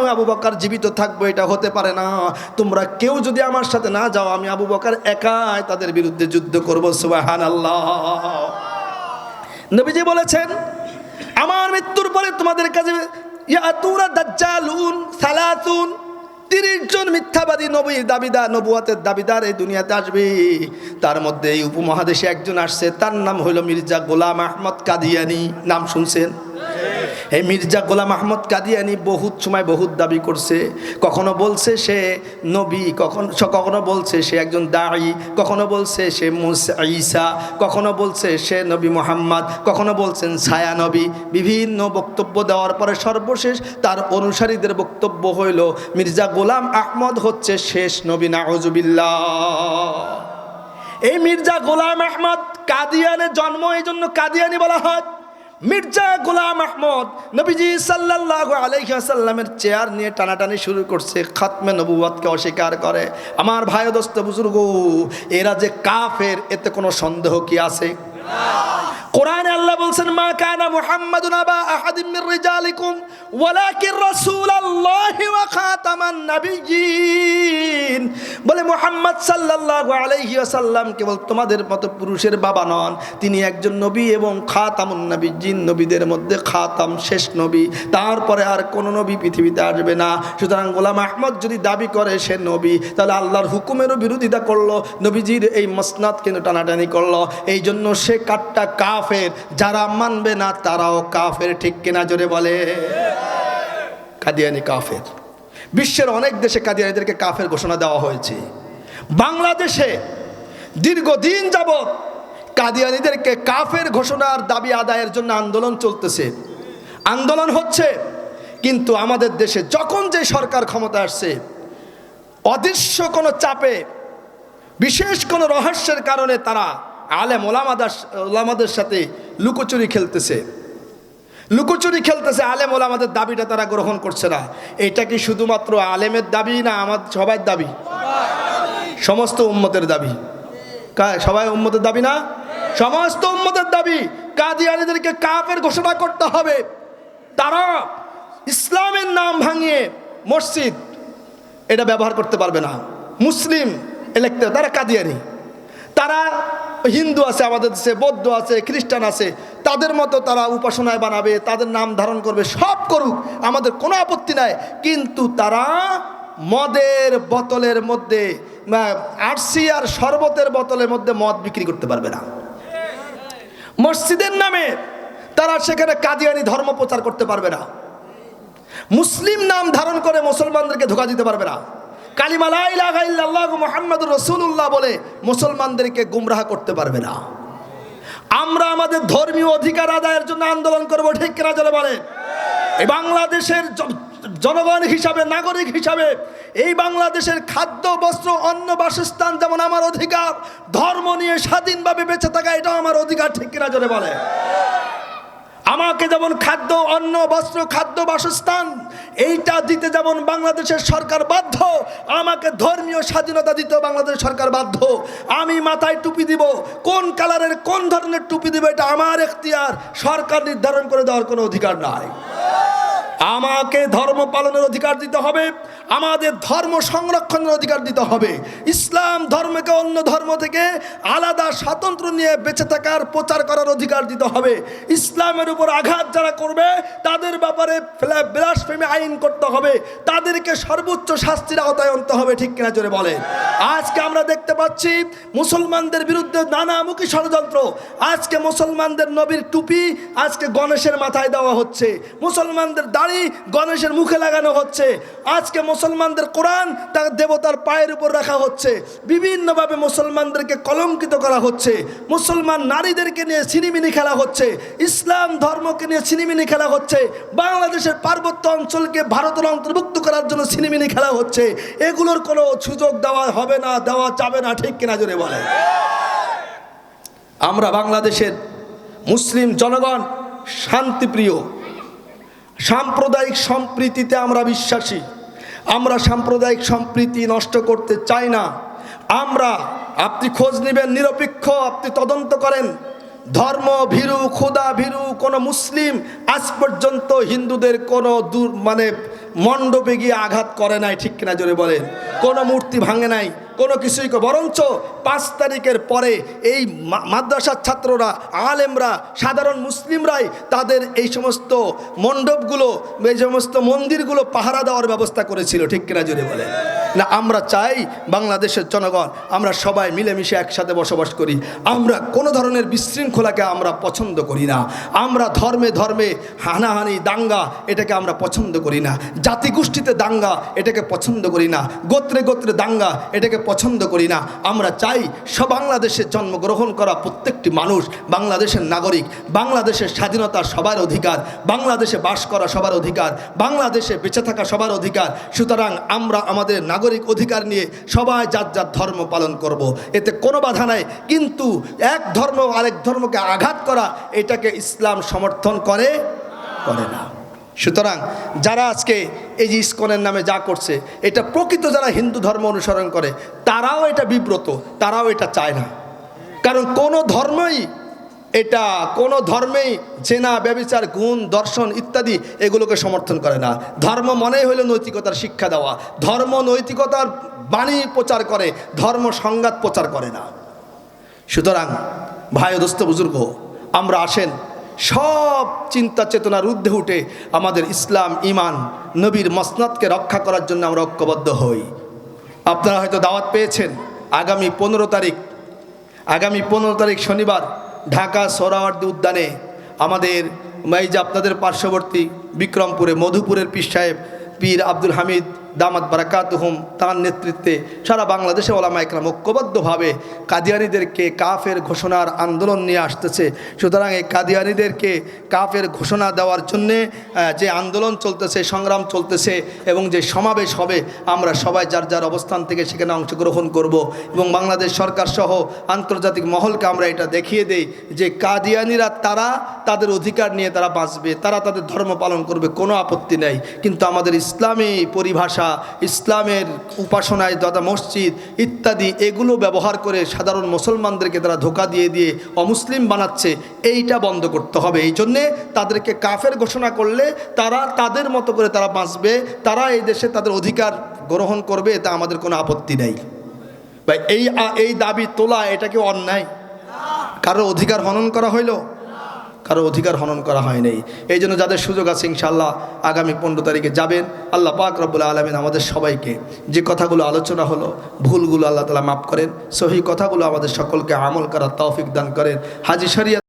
সময় আবু বকর জীবিত থাকবো এটা হতে পারে না। তোমরা কেউ যদি আমার সাথে না যাও, আমি আবু বকর একাই তাদের বিরুদ্ধে যুদ্ধ করব। সুবহানাল্লাহ। নবীজি বলেছেন, আমার মৃত্যুর পরে তোমাদের কাছে ইয়াতুনা দাজ্জালুন সালাতুন, 30 জন মিথ্যাবাদী নবীর দাবিদার, নবুয়তের দাবিদার এই দুনিয়াতে আসবে। তার মধ্যে এই উপমহাদেশে একজন আসছে, তার নাম হলো মির্জা গোলাম আহমদ কাদিয়ানি। নাম শুনছেন? এই মির্জা গোলাম আহমদ কাদিয়ানি বহুত সময় বহুত দাবি করছে। কখনো বলছে সে নবী, কখনো বলছে সে একজন দাঈ, কখনো বলছে সে মুসা ঈসা, কখনো বলছে সে নবী মুহাম্মদ, কখনো বলছেন ছায়া নবী। বিভিন্ন বক্তব্য দেওয়ার পরে সর্বশেষ তার অনুসারীদের বক্তব্য হইল মির্জা গোলাম আহমদ হচ্ছে শেষ নবী। নাউজুবিল্লাহ। এই মির্জা গোলাম আহমদ কাদিয়ানের জন্ম, এই জন্য কাদিয়ানি বলা হয়। মির্জা গোলাম আহমদ নবীজি সাল্লাল্লাহু আলাইহি ওয়াসাল্লামের চেয়ার নিয়ে টানাটানি শুরু করছে, খাতমে নবুয়তকে অস্বীকার করে। আমার ভাই দোস্ত বুজুর্গ, এরা যে কাফের এতে কোনো সন্দেহ কি আছে? কোরআনে আল্লাহ বলছেন, মা কানা মুহাম্মাদুন আবা আহাদিম মির রিজালিকুম ওয়ালাকিন রাসূলুল্লাহি ওয়া খাতামান নাবিয়্যিন। বলে মুহাম্মদ সাল্লাল্লাহু আলাইহি ওয়াসাল্লাম কেবল তোমাদের মতো পুরুষের বাবা নন, তিনি একজন নবী এবং খাতামুন নাবিয়্যিন, নবীদের মধ্যে খাতাম, শেষ নবী। তারপরে আর কোনো নবী পৃথিবীতে আসবে না। সুতরাং গোলাম আহমদ যদি দাবি করে সে নবী, তাহলে আল্লাহর হুকুমেরও বিরোধিতা করলো, নবীজির এই মসনাদ কিন্তু টানাটানি করলো। এই জন্য সে কাটটা কাফের, যারা মানবে না তারাও কাফের। ঠিক কিনা জোরে বলে? কাদিয়ানি কাফের। বিশ্বের অনেক দেশে কাদিয়ানিদেরকে কাফের ঘোষণা দেওয়া হয়েছে। বাংলাদেশে দীর্ঘদিন যাবৎ কাদিয়ানিদেরকে কাফের ঘোষণার দাবি আদায়ের জন্য আন্দোলন চলতেছে, আন্দোলন হচ্ছে। কিন্তু আমাদের দেশে যখন যে সরকার ক্ষমতা আসছে, অদৃশ্য কোনো চাপে, বিশেষ কোনো রহস্যের কারণে তারা আলেম ওলামাদের সাথে লুকোচুরি খেলতেছে। আলেম ওলামাদের দাবিটা তারা গ্রহণ করছে না। এটা কি শুধুমাত্র আলেমের দাবি না আমাদের সবার দাবি? সমস্ত উম্মতের দাবি। সবাই উম্মতের দাবি না? সমস্ত উম্মতের দাবি। কাদিয়ানীদেরকে কাফের ঘোষণা করতে হবে। তারা ইসলামের নাম ভাঙিয়ে মসজিদ এটা ব্যবহার করতে পারবে না। মুসলিম লিখতে, তারা কাদিয়ানি। তারা হিন্দু আছে আমাদের দেশে, বৌদ্ধ আছে, খ্রিস্টান আছে, তাদের মতো তারা উপাসনায় বানাবে, তাদের নাম ধারণ করবে, সব করুক, আমাদের কোনো আপত্তি নাই। কিন্তু তারা মদের বোতলের মধ্যে, আরসি আর শরবতের বোতলের মধ্যে মদ বিক্রি করতে পারবে না। মসজিদের নামে তারা সেখানে কাদিয়ানি ধর্ম প্রচার করতে পারবে না। মুসলিম নাম ধারণ করে মুসলমানদেরকে ধোঁকা দিতে পারবে না। কালিমা লা ইলাহা ইল্লাল্লাহু মুহাম্মাদুর রাসূলুল্লাহ বলে মুসলমানদেরকে গুমরাহ করতে পারবে না। আমরা আমাদের ধর্মীয় অধিকার আদায়ের জন্য আন্দোলন করব। ঠিক কিনা জোরে বলেন? এই বাংলাদেশের জনগণ হিসাবে, নাগরিক হিসাবে এই বাংলাদেশের খাদ্য, বস্ত্র, অন্ন, বাসস্থান যেমন আমার অধিকার, ধর্ম নিয়ে স্বাধীনভাবে বেঁচে থাকা এটাও আমার অধিকার। ঠিক কিনা জোরে বলে? আমাকে যেমন খাদ্য, অন্ন, বস্ত্র, খাদ্য, বাসস্থান এইটা দিতে যেমন বাংলাদেশের সরকার বাধ্য, আমাকে ধর্মীয় স্বাধীনতা দিতে বাংলাদেশ সরকার বাধ্য। আমি মাথায় টুপি দিব, কোন কালারের কোন ধরনের টুপি দিব এটা আমার এখতিয়ার, সরকার নির্ধারণ করে দেওয়ার কোনো অধিকার নাই। আমাকে ধর্ম পালনের অধিকার দিতে হবে, আমাদের ধর্ম সংরক্ষণের অধিকার দিতে হবে। ইসলাম ধর্মকে অন্য ধর্ম থেকে আলাদা স্বাতন্ত্র নিয়ে বেঁচে থাকার প্রচার করার অধিকার দিতে হবে। ইসলামের উপর আঘাত যারা করবে তাদের ব্যাপারে ব্লাসফেমি আইন করতে হবে, তাদেরকে সর্বোচ্চ শাস্তির আওতায় আনতে হবে। ঠিক কিনা জোরে বলে? আজকে আমরা দেখতে পাচ্ছি মুসলমানদের বিরুদ্ধে নানামুখী ষড়যন্ত্র। আজকে মুসলমানদের নবীর টুপি আজকে গণেশের মাথায় দেওয়া হচ্ছে, মুসলমানদের দাড়ি গণেশের মুখে লাগানো হচ্ছে, আজকে মুসলমানদের কোরআন তার দেবতার পায়ের উপর রাখা হচ্ছে, বিভিন্নভাবে মুসলমানদেরকে কলঙ্কিত করা হচ্ছে, মুসলমান নারীদেরকে নিয়ে ছিনিমিনি খেলা হচ্ছে, ইসলাম ধর্মকে নিয়ে ছিনিমিনি খেলা হচ্ছে, বাংলাদেশের পার্বত্য অঞ্চলকে ভারতের অন্তর্ভুক্ত করার জন্য ছিনিমিনি খেলা হচ্ছে। এগুলোর কোনো সুযোগ দেওয়া হবে না, দেওয়া যাবে না। ঠিক কিনা জোরে বলে? আমরা বাংলাদেশের মুসলিম জনগণ শান্তিপ্রিয়, সাম্প্রদায়িক সম্প্রীতিতে আমরা বিশ্বাসী। আমরা সাম্প্রদায়িক সম্প্রীতি নষ্ট করতে চাই না। আপনি খোঁজ নেবেন, নিরপেক্ষ আপনি তদন্ত করেন, ধর্ম ভীরু, খোদা ভীরু কোনো মুসলিম আজ পর্যন্ত হিন্দুদের কোনো মণ্ডপে গিয়ে আঘাত করে নাই, ঠিক কিনা জোরে বলেন? কোনো মূর্তি ভাঙে নাই, কোনো কিছুই, বরঞ্চ 5 তারিখের পরে এই মাদ্রাসার ছাত্ররা, আলেমরা, সাধারণ মুসলিমরাই তাদের এই সমস্ত মণ্ডপগুলো, এই সমস্ত মন্দিরগুলো পাহারা দেওয়ার ব্যবস্থা করেছিল, ঠিক কিনা জোরে বলেন? না, আমরা চাই বাংলাদেশের জনগণ আমরা সবাই মিলেমিশে একসাথে বসবাস করি। আমরা কোনো ধরনের বিশৃঙ্খলাকে আমরা পছন্দ করি না। আমরা ধর্মে ধর্মে হানাহানি, দাঙ্গা, এটাকে আমরা পছন্দ করি না। জাতিগোষ্ঠীতে দাঙ্গা, এটাকে পছন্দ করি না। গোত্রে গোত্রে দাঙ্গা, এটাকে পছন্দ করি না। আমরা চাই বাংলাদেশে জন্মগ্রহণ করা প্রত্যেকটি মানুষ বাংলাদেশের নাগরিক, বাংলাদেশের স্বাধীনতা সবার অধিকার, বাংলাদেশে বাস করা সবার অধিকার, বাংলাদেশে বেঁচে থাকা সবার অধিকার। সুতরাং আমরা আমাদের নাগরিক অধিকার নিয়ে সবাই যার যার ধর্ম পালন করব, এতে কোনো বাধা নাই। কিন্তু এক ধর্ম আরেক ধর্মকে আঘাত করা, এটাকে ইসলাম সমর্থন করে না। সুতরাং যারা আজকে এই যে ইসকনের নামে যা করছে, এটা প্রকৃত যারা হিন্দু ধর্ম অনুসরণ করে তারাও এটা বিব্রত, তারাও এটা চায় না। কারণ কোনো ধর্মেই জেনা, ব্যভিচার, গুণ, দর্শন ইত্যাদি এগুলোকে সমর্থন করে না। ধর্ম মনেই হলো নৈতিকতার শিক্ষা দেওয়া। ধর্ম নৈতিকতার বাণী প্রচার করে, ধর্ম সংঘাত প্রচার করে না। সুতরাং ভাই ও দোস্ত বুজুর্গ, আমরা আসেন সব চিন্তা চেতনার ঊর্ধ্বে উঠে আমাদের ইসলাম, ইমান, নবীর মসনদকে রক্ষা করার জন্য আমরা ঐক্যবদ্ধ হই। আপনারা হয়তো দাওয়াত পেয়েছেন, আগামী 15 তারিখ শনিবার ঢাকা সোহরাওয়ার্দী উদ্যানে আমাদের এই যে আপনাদের পার্শ্ববর্তী বিক্রমপুরে মধুপুরের পীর সাহেব পীর আব্দুল হামিদ দামাত বারাকাতুহুম, তার নেতৃত্বে সারা বাংলাদেশে ওলামা ইকরাম ঐক্যবদ্ধভাবে কাদিয়ানীদেরকে কাফের ঘোষণার আন্দোলন নিয়ে আসতেছে। সুতরাং এই কাদিয়ানীদেরকে কাফের ঘোষণা দেওয়ার জন্যে যে আন্দোলন চলতেছে, সংগ্রাম চলতেছে এবং যে সমাবেশ হবে, আমরা সবাই যার যার অবস্থান থেকে সেখানে অংশগ্রহণ করব এবং বাংলাদেশ সরকার সহ আন্তর্জাতিক মহলকে আমরা এটা দেখিয়ে দেই যে কাদিয়ানীরা তারা তাদের অধিকার নিয়ে তারা বাঁচবে, তারা তাদের ধর্ম পালন করবে, কোনো আপত্তি নেই। কিন্তু আমাদের ইসলামী পরিভাষা, ইসলামের উপাসনায় তথা মসজিদ ইত্যাদি এগুলো ব্যবহার করে সাধারণ মুসলমানদেরকে তারা ধোঁকা দিয়ে অমুসলিম বানাচ্ছে, এইটা বন্ধ করতে হবে। এই জন্যে তাদেরকে কাফের ঘোষণা করলে তারা তাদের মতো করে তারা বাঁচবে, তারা এই দেশে তাদের অধিকার গ্রহণ করবে, এতে আমাদের কোনো আপত্তি নেই। ভাই এই দাবি তোলা এটা কি অন্যায়? কারো অধিকার হনন করা হইল? কারো অধিকার হনন করা হয় নাই। এই জন্য যাদের সুযোগ আছে ইনশাআল্লাহ আগামী 15 তারিখে যাবেন। আল্লাহ পাক রব্বুল আলামিন আমাদের সবাইকে যে কথাগুলো আলোচনা হলো, ভুলগুলো আল্লাহ তাআলা মাফ করেন, সহি কথাগুলো আমাদের সকলকে আমল করার তৌফিক দান করেন। হাজী শরিয়ত